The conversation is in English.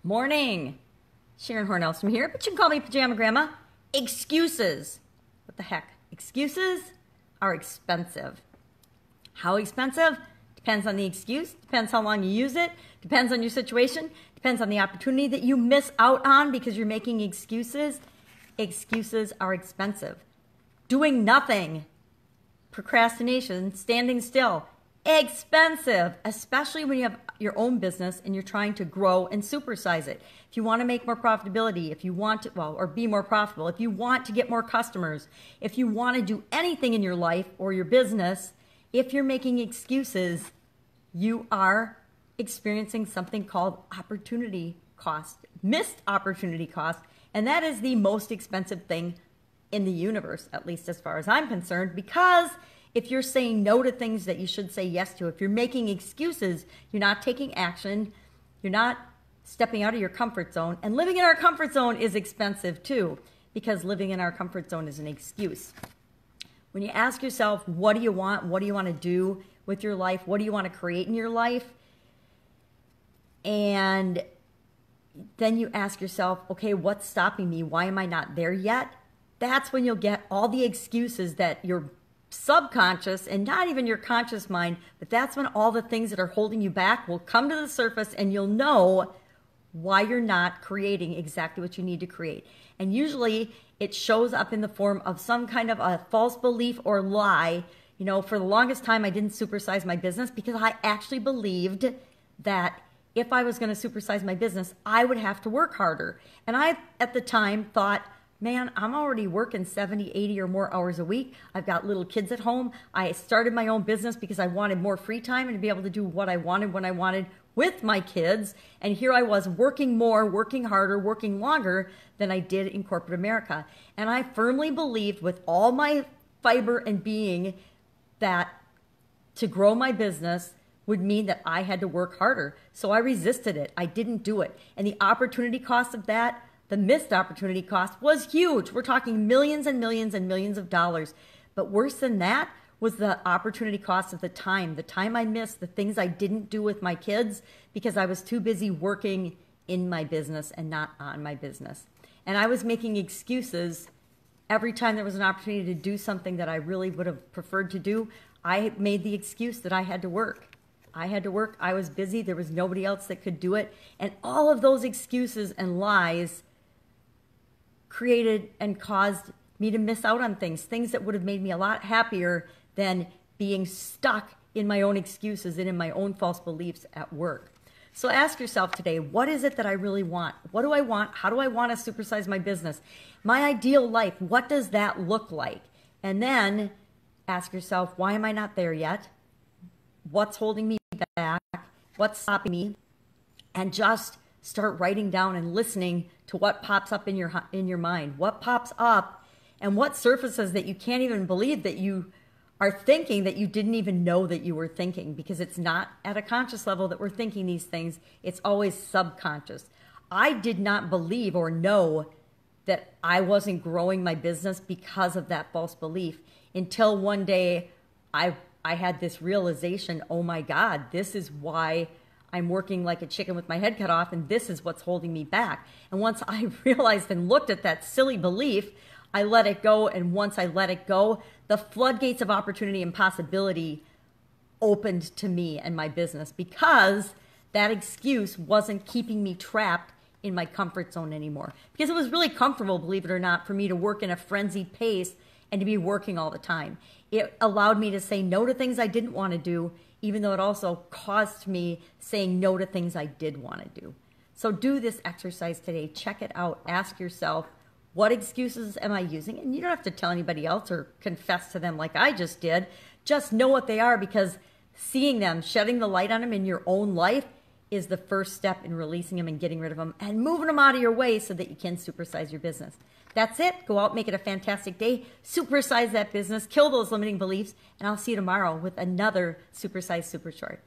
Morning. Sharon Horne-Ellstrom here, but you can call me Pajama Grandma. Excuses. What the heck? Excuses are expensive. How expensive? Depends on the excuse, depends how long you use it, depends on your situation, depends on the opportunity that you miss out on because you're making excuses. Excuses are expensive. Doing nothing, procrastination, standing still, expensive, especially when you have your own business and you're trying to grow and supersize it. If you want to make more profitability, if you want to, or be more profitable, if you want to get more customers, if you want to do anything in your life or your business, if you're making excuses, you are experiencing something called opportunity cost, missed opportunity cost, and that is the most expensive thing in the universe, at least as far as I'm concerned, because if you're saying no to things that you should say yes to, if you're making excuses, you're not taking action, you're not stepping out of your comfort zone, and living in our comfort zone is expensive too, because living in our comfort zone is an excuse. When you ask yourself, what do you want? What do you want to do with your life? What do you want to create in your life? And then you ask yourself, okay, what's stopping me? Why am I not there yet? That's when you'll get all the excuses that your subconscious and not even your conscious mind, but that's when all the things that are holding you back will come to the surface and you'll know why you're not creating exactly what you need to create. And usually it shows up in the form of some kind of a false belief or lie. You know, for the longest time, I didn't supersize my business because I actually believed that if I was going to supersize my business, I would have to work harder. And I, at the time, thought, man, I'm already working 70, 80 or more hours a week. I've got little kids at home. I started my own business because I wanted more free time and to be able to do what I wanted when I wanted with my kids. And here I was working more, working harder, working longer than I did in corporate America. And I firmly believed with all my fiber and being that to grow my business would mean that I had to work harder. So I resisted it. I didn't do it. And the opportunity cost of that, the missed opportunity cost, was huge. We're talking millions and millions and millions of dollars. But worse than that was the opportunity cost of the time I missed, the things I didn't do with my kids because I was too busy working in my business and not on my business. And I was making excuses every time there was an opportunity to do something that I really would have preferred to do. I made the excuse that I had to work. I had to work. I was busy. There was nobody else that could do it. And all of those excuses and lies created and caused me to miss out on things that would have made me a lot happier than being stuck in my own excuses and in my own false beliefs at work. So ask yourself today, what is it that I really want? What do I want? How do I want to supersize my business? My ideal life, what does that look like? And then ask yourself, why am I not there yet? What's holding me back? What's stopping me? And just start writing down and listening to what pops up in your mind. What pops up and what surfaces that you can't even believe that you are thinking that you didn't even know that you were thinking, because it's not at a conscious level that we're thinking these things. It's always subconscious. I did not believe or know that I wasn't growing my business because of that false belief until one day I had this realization, oh my God, this is why I'm working like a chicken with my head cut off, and this is what's holding me back. And once I realized and looked at that silly belief, I let it go. And once I let it go, the floodgates of opportunity and possibility opened to me and my business, because that excuse wasn't keeping me trapped in my comfort zone anymore. Because it was really comfortable, believe it or not, for me to work in a frenzied pace and to be working all the time. It allowed me to say no to things I didn't want to do, even though it also cost me saying no to things I did want to do. So do this exercise today. Check it out. Ask yourself, what excuses am I using? And you don't have to tell anybody else or confess to them like I just did. Just know what they are, because seeing them, shedding the light on them in your own life is the first step in releasing them and getting rid of them and moving them out of your way so that you can supersize your business. That's it. Go out, make it a fantastic day. Supersize that business, kill those limiting beliefs, and I'll see you tomorrow with another Supersize Super Short.